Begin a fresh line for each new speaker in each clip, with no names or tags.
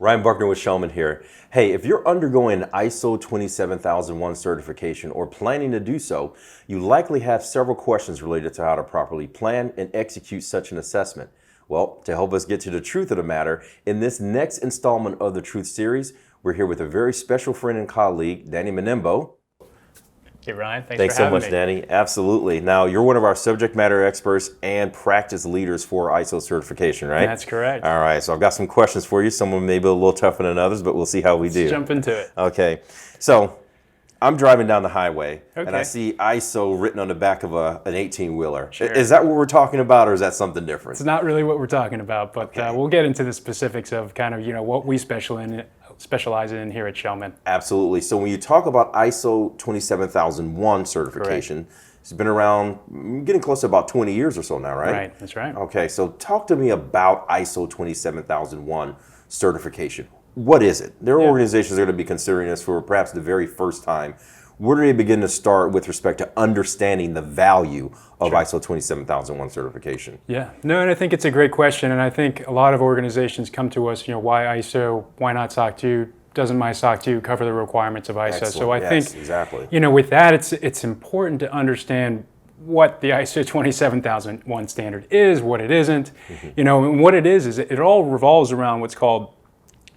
Ryan Buckner with Schellman here. Hey, if you're undergoing ISO 27001 certification or planning to do so, you likely have several questions related to how to properly plan and execute such an assessment. Well, to help us get to the truth of the matter, in this next installment of the Truth Series, we're here with a very special friend and colleague, Danny Manimbo.
Hey Ryan,
Thanks so much, Danny. Absolutely. Now, you're one of our subject matter experts and practice leaders for ISO certification, right?
That's correct.
All right, so I've got some questions for you. Some may be a little tougher than others, but we'll see how we do.
Let's jump into it.
Okay, so I'm driving down the highway,
Okay.
and I see ISO written on the back of an 18-wheeler.
Sure.
Is that what we're talking about, or is that something different?
It's not really what we're talking about, but we'll get into the specifics of kind of what we specialize in here at Schellman.
Absolutely. So when you talk about ISO 27001 certification, it's been around, getting close to about 20 years or so now, right?
Right, that's right.
Okay, so talk to me about ISO 27001 certification. What is it? There are organizations that are going to be considering this for perhaps the very first time. Where do they begin to start with respect to understanding the value of ISO 27001 certification?
Yeah, no, and I think it's a great question, and I think a lot of organizations come to us, why ISO, why not SOC 2? Doesn't my SOC 2 cover the requirements of ISO?
Excellent.
So I think,
exactly.
With that, it's important to understand what the ISO 27001 standard is, what it isn't. And what it is it all revolves around what's called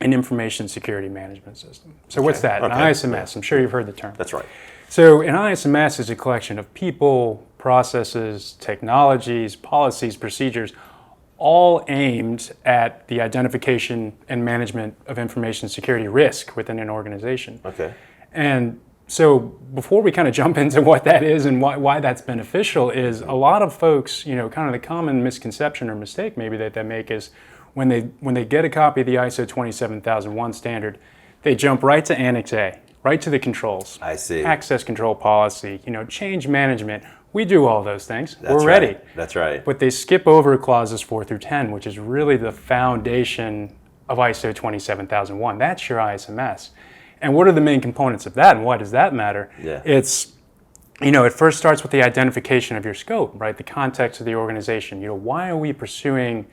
an information security management system. So what's that? An ISMS. I'm sure you've heard the term.
That's right.
So an ISMS is a collection of people, processes, technologies, policies, procedures, all aimed at the identification and management of information security risk within an organization.
Okay.
And so before we kind of jump into what that is and why that's beneficial is a lot of folks, kind of the common misconception or mistake maybe that they make is when they get a copy of the ISO 27001 standard, they jump right to Annex A, right to the controls.
I see.
Access control policy, change management. We do all those things.
That's
We're ready.
That's right.
But they skip over clauses 4 through 10, which is really the foundation of ISO 27001. That's your ISMS. And what are the main components of that, and why does that matter?
Yeah.
It's, it first starts with the identification of your scope, right? The context of the organization. Why are we pursuing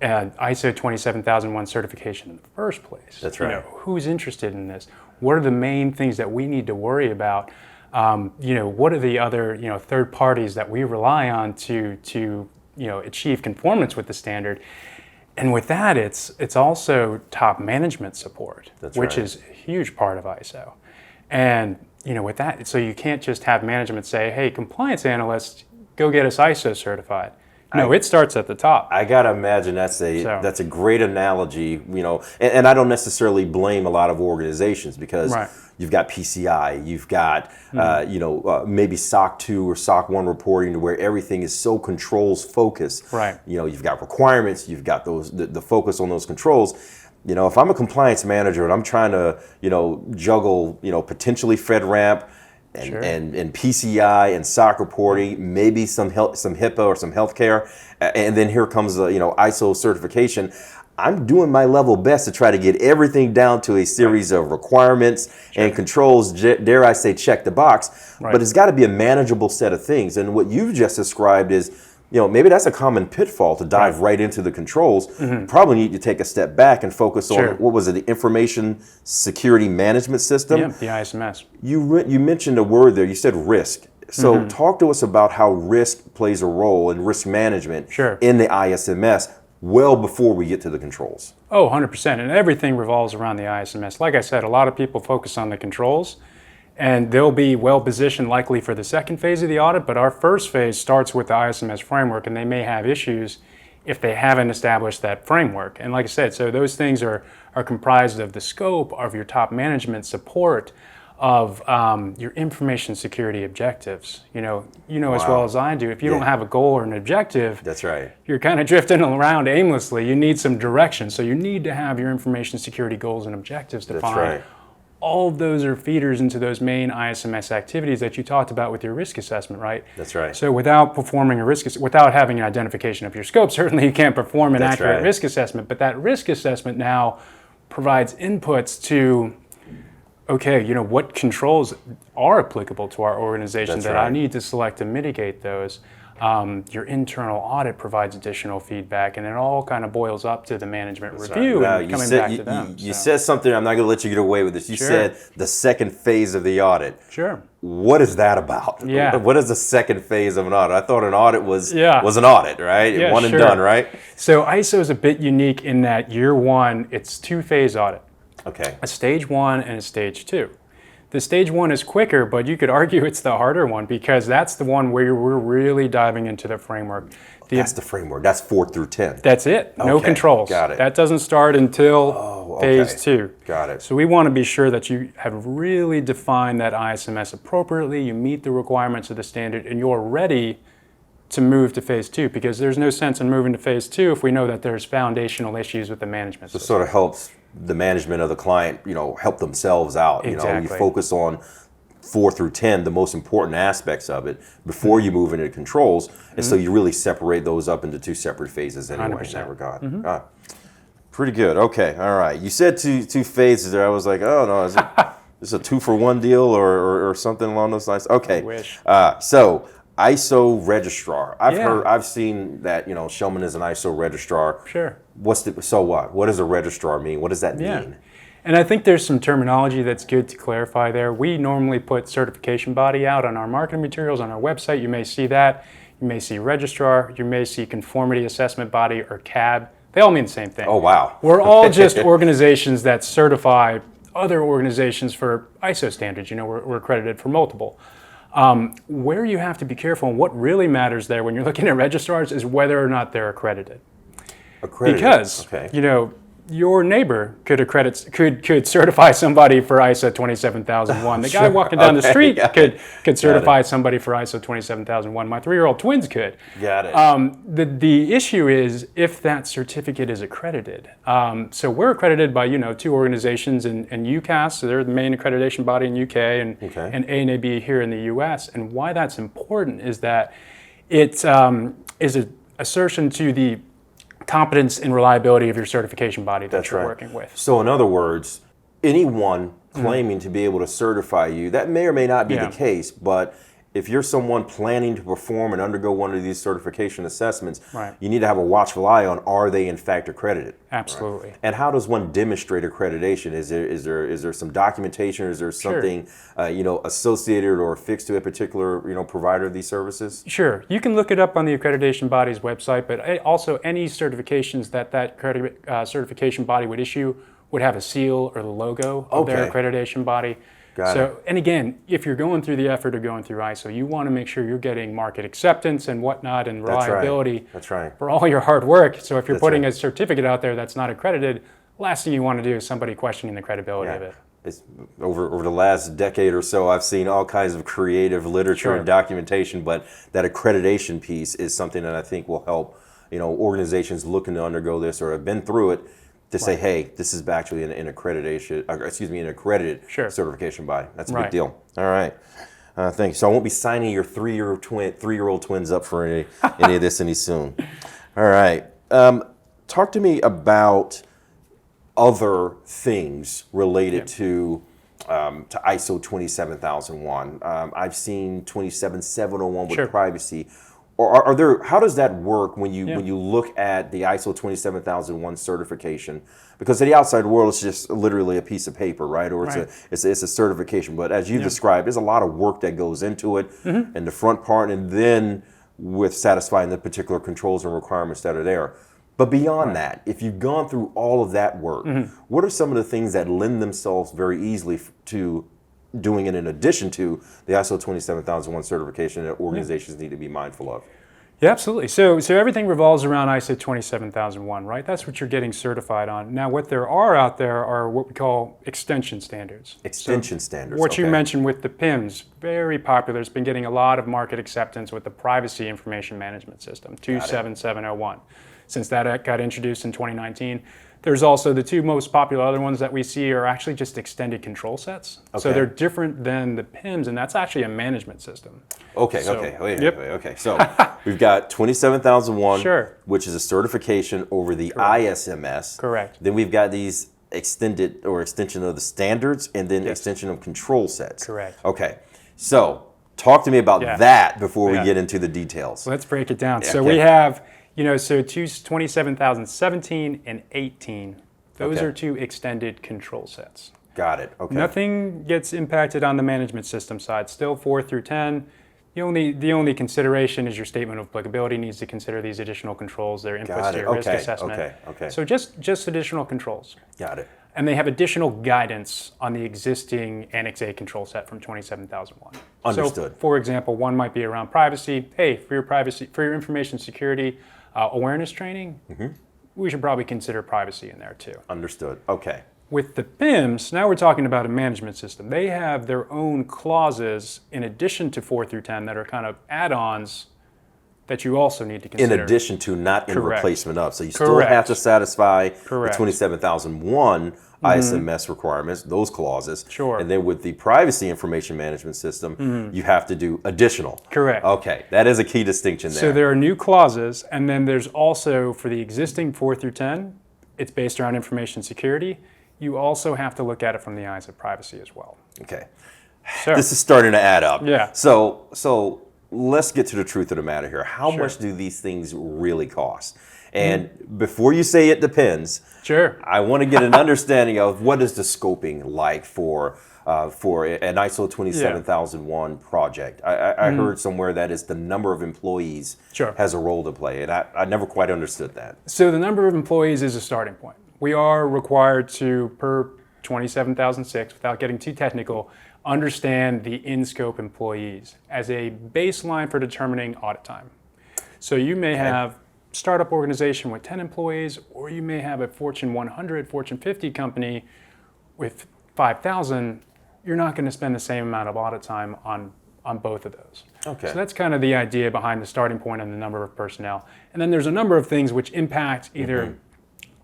ISO 27001 certification in the first place?
That's right.
Who's interested in this? What are the main things that we need to worry about? What are the other third parties that we rely on to achieve conformance with the standard? And with that, it's also top management support, which is a huge part of ISO. And with that, so you can't just have management say, "Hey, compliance analysts, go get us ISO certified." No, it starts at the top.
I gotta imagine that's a great analogy, and I don't necessarily blame a lot of organizations because you've got PCI, you've got maybe SOC 2 or SOC 1 reporting to where everything is so controls focused.
Right.
You've got requirements, you've got the focus on those controls. If I'm a compliance manager and I'm trying to juggle potentially FedRAMP and PCI and SOC reporting, maybe some HIPAA or some healthcare, and then here comes the ISO certification. I'm doing my level best to try to get everything down to a series of requirements and controls, dare I say, check the box. But it's got to be a manageable set of things. And what you've just described is, maybe that's a common pitfall to dive right into the controls. You probably need to take a step back and focus on, what was it, the Information Security Management System?
Yeah, the ISMS.
You mentioned a word there, you said risk. So talk to us about how risk plays a role in risk management in the ISMS well before we get to the controls.
Oh, 100%. And everything revolves around the ISMS. Like I said, a lot of people focus on the controls, and they'll be well positioned likely for the second phase of the audit, but our first phase starts with the ISMS framework, and they may have issues if they haven't established that framework. And like I said, so those things are comprised of the scope of your top management support, of your information security objectives. As well as I do, if you don't have a goal or an objective,
that's right,
you're kind of drifting around aimlessly. You need some direction. So you need to have your information security goals and objectives defined.
That's right.
All of those are feeders into those main ISMS activities that you talked about with your risk assessment, right?
That's right.
So without performing without having an identification of your scope, certainly you can't perform an accurate risk assessment. But that risk assessment now provides inputs to okay, what controls are applicable to our organization
That's
that
right.
I need to select to mitigate those. Your internal audit provides additional feedback, and it all kind of boils up to the management review
Now,
and coming back to them.
You said something, I'm not going to let you get away with this. You
Sure.
said the second phase of the audit.
Sure.
What is that about?
Yeah.
What is the second phase of an audit? I thought an audit was
Yeah.
an audit, right?
Yeah,
One
sure.
and done, right?
So ISO is a bit unique in that year one, it's two-phase audit.
Okay.
A stage 1 and a stage 2. The stage 1 is quicker, but you could argue it's the harder one because that's the one where we're really diving into the framework.
That's the framework. That's 4 through 10.
That's it. No
Okay,
controls.
got it.
That doesn't start until phase 2.
Got it.
So we want to be sure that you have really defined that ISMS appropriately, you meet the requirements of the standard, and you're ready to move to phase 2, because there's no sense in moving to phase 2 if we know that there's foundational issues with the management
So it
system.
sort of helps the management of the client, help themselves out. You
Exactly.
focus on 4 through 10, the most important aspects of it, before you move into controls. And so you really separate those up into 2 separate phases anyway
100%.
in that regard. Pretty good. Okay. All right. You said two phases there. I was like, oh, no, is this a 2-for-1 deal or something along those lines? Okay.
wish.
So ISO Registrar.
Yeah.
I've seen that, Schellman is an ISO Registrar.
Sure.
So what? What does a registrar mean? What does that mean?
And I think there's some terminology that's good to clarify there. We normally put certification body out on our marketing materials on our website. You may see that. You may see registrar. You may see conformity assessment body or CAB. They all mean the same thing.
Oh, wow.
We're all just organizations that certify other organizations for ISO standards. We're accredited for multiple. Where you have to be careful and what really matters there when you're looking at registrars is whether or not they're accredited. Because, your neighbor could certify somebody for ISO 27001. The guy walking down the street could certify somebody for ISO 27001. My 3-year-old twins could.
Got it.
The issue is if that certificate is accredited. So we're accredited by 2 organizations in UCAS, so they're the main accreditation body in UK, and ANAB here in the US. And why that's important is that it is an assertion to the competence and reliability of your certification body that you're working with.
So in other words, anyone claiming to be able to certify you, that may or may not be the case, but if you're someone planning to perform and undergo one of these certification assessments, you need to have a watchful eye on, are they in fact accredited?
Absolutely.
Right? And how does one demonstrate accreditation? Is there some documentation, or is there something associated or affixed to a particular provider of these services?
Sure. You can look it up on the accreditation body's website, but also any certifications that certification body would issue would have a seal or the logo of their accreditation body.
Got it.
And again, if you're going through the effort of going through ISO, you want to make sure you're getting market acceptance and whatnot and reliability for all your hard work. So if you're putting a certificate out there that's not accredited, last thing you want to do is somebody questioning the credibility of it.
It's over the last decade or so, I've seen all kinds of creative literature and documentation, but that accreditation piece is something that I think will help organizations looking to undergo this or have been through it, to say, hey, this is actually an accredited certification body. That's a big deal. All right. Thank you. So I won't be signing your 3-year-old twins up for any of this any soon. All right. Talk to me about other things related to ISO 27001. I've seen 27701 with privacy. Or are there? How does that work when you look at the ISO 27001 certification? Because to the outside world, it's just literally a piece of paper, right? Or it's a certification. But as you described, there's a lot of work that goes into it, in the front part, and then with satisfying the particular controls and requirements that are there. But beyond that, if you've gone through all of that work, what are some of the things that lend themselves very easily to doing it in addition to the ISO 27001 certification that organizations need to be mindful of?
Yeah, absolutely. So everything revolves around ISO 27001, right? That's what you're getting certified on. Now, what there are out there are what we call extension standards.
Extension standards.
What you mentioned with the PIMS, very popular. It's been getting a lot of market acceptance with the Privacy Information Management System, 27701. Since that got introduced in 2019. There's also the 2 most popular other ones that we see are actually just extended control sets. So they're different than the PIMS, and that's actually a management system.
Okay. So we've got 27001, which is a certification over the ISMS.
Correct.
Then we've got these extension of the standards, and then extension of control sets.
Correct.
Okay. So talk to me about that before we get into the details.
Let's break it down. So we have, so 27,017 and 18. Those are two extended control sets.
Got it. Okay.
Nothing gets impacted on the management system side. Still 4 through 10. The only consideration is your statement of applicability needs to consider these additional controls. They're inputs to your risk assessment.
Okay.
So just additional controls.
Got it.
And they have additional guidance on the existing Annex A control set from 27001.
Understood.
So, for example, one might be around privacy. Hey, for your information security awareness training, we should probably consider privacy in there too.
Understood. Okay.
With the PIMs, now we're talking about a management system. They have their own clauses in addition to 4 through 10 that are kind of add-ons that you also need to consider.
In addition to, not in
Correct.
replacement of. So you still have to satisfy
Correct.
the 27001 ISMS requirements, those clauses.
Sure.
And then with the privacy information management system, you have to do additional.
Correct.
Okay, that is a key distinction there.
So there are new clauses, and then there's also, for the existing 4 through 10, it's based around information security. You also have to look at it from the eyes of privacy as well.
Okay.
So,
This is starting to add up.
Yeah.
So let's get to the truth of the matter here. How
Sure.
much do these things really cost? And before you say it depends,
Sure.
I want to get an understanding of what is the scoping like for an ISO 27001 project. I heard somewhere that is the number of employees
Sure.
has a role to play, and I never quite understood that.
So the number of employees is a starting point. We are required to, per 27006, without getting too technical, understand the in-scope employees as a baseline for determining audit time. So you may have startup organization with 10 employees, or you may have a Fortune 100, Fortune 50 company with 5,000. You're not going to spend the same amount of audit time on both of those.
Okay.
So that's kind of the idea behind the starting point and the number of personnel. And then there's a number of things which impact either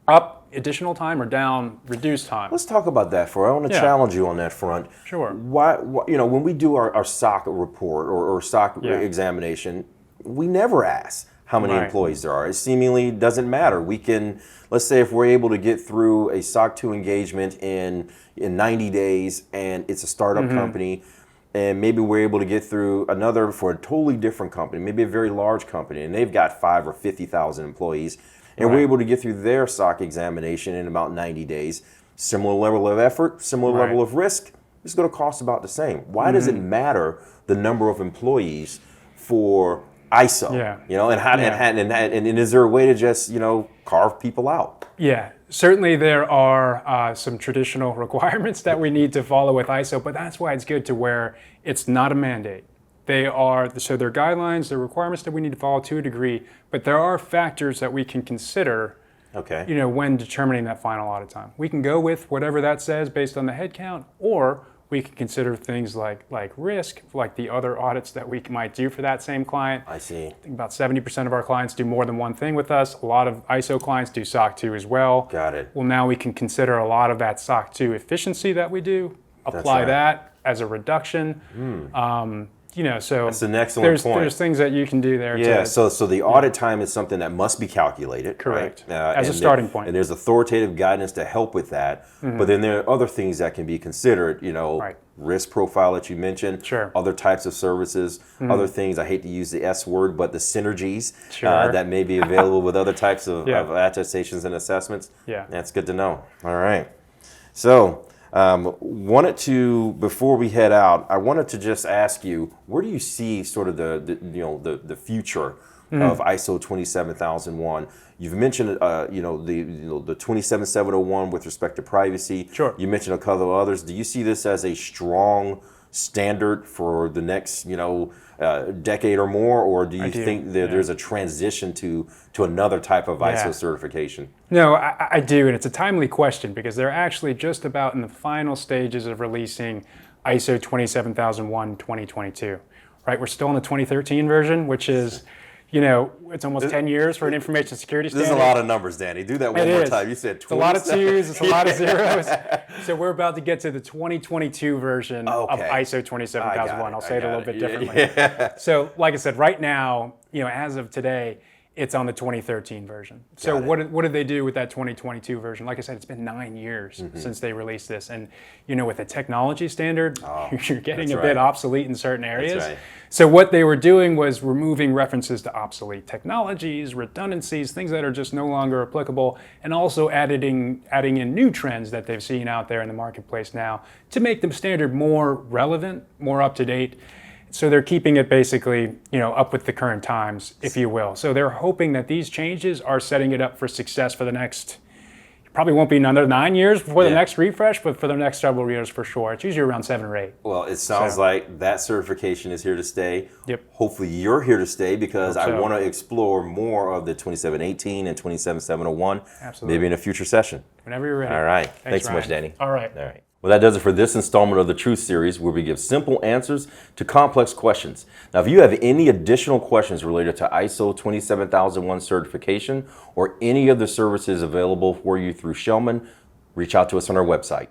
up additional time or down reduced time.
Let's talk about that I want to challenge you on that front.
Sure.
Why when we do our SOC report or SOC examination, we never ask how many employees there are. It seemingly doesn't matter. We can, let's say if we're able to get through a SOC 2 engagement in 90 days and it's a startup company, and maybe we're able to get through another for a totally different company, maybe a very large company, and they've got 5 or 50,000 employees, and we're able to get through their SOC examination in about 90 days. Similar level of effort, similar level of risk, it's going to cost about the same. Why does it matter the number of employees for ISO? And is there a way to just carve people out?
Yeah, certainly there are some traditional requirements that we need to follow with ISO, but that's why it's good to where it's not a mandate. They're guidelines, they're requirements that we need to follow to a degree, but there are factors that we can consider when determining that final audit time. We can go with whatever that says based on the head count, or we can consider things like risk, like the other audits that we might do for that same client.
I see.
I think about 70% of our clients do more than one thing with us. A lot of ISO clients do SOC 2 as well.
Got it.
Well, now we can consider a lot of that SOC 2 efficiency that we do, apply that as a reduction. So
that's an excellent point.
There's things that you can do there.
Yeah, so the audit time is something that must be calculated.
Correct.
Right?
As a starting point.
And there's authoritative guidance to help with that. But then there are other things that can be considered, risk profile that you mentioned, other types of services, other things, I hate to use the S word, but the synergies that may be available with other types of attestations and assessments.
Yeah.
That's good to know. All right. So before we head out, I wanted to just ask you, where do you see sort of the future of ISO 27001? You've mentioned the 27701 with respect to privacy.
Sure.
You mentioned a couple of others. Do you see this as a strong standard for the next decade or more, or do you think that there's a transition to another type of ISO certification?
No, I do, and it's a timely question because they're actually just about in the final stages of releasing ISO 27001 2022. Right, we're still in the 2013 version, which is, it's almost 10 years for an information security standard.
This is a lot of numbers, Danny. Do that one more time. You said 20.
It's a lot of twos, it's a lot of zeros. So we're about to get to the 2022 version of ISO 27001. I'll say it a little bit differently.
Yeah.
So like I said, right now, as of today, it's on the 2013 version. So what did they do with that 2022 version? Like I said, it's been 9 years since they released this. And, with a technology standard, you're getting a bit obsolete in certain areas.
That's right.
So what they were doing was removing references to obsolete technologies, redundancies, things that are just no longer applicable, and also adding in new trends that they've seen out there in the marketplace now to make the standard more relevant, more up to date. So they're keeping it basically, up with the current times, if you will. So they're hoping that these changes are setting it up for success for the next, probably won't be another 9 years before the next refresh, but for the next several years for sure. It's usually around 7 or 8.
Well, it sounds like that certification is here to stay.
Yep.
Hopefully you're here to stay, because I want to explore more of the 27718 and 27701.
Absolutely.
Maybe in a future session.
Whenever you're ready.
All right. Thanks so
Ryan.
much, Danny.
All right.
All right. Well, that does it for this installment of the Truth Series, where we give simple answers to complex questions. Now, if you have any additional questions related to ISO 27001 certification or any of the services available for you through Schellman, reach out to us on our website.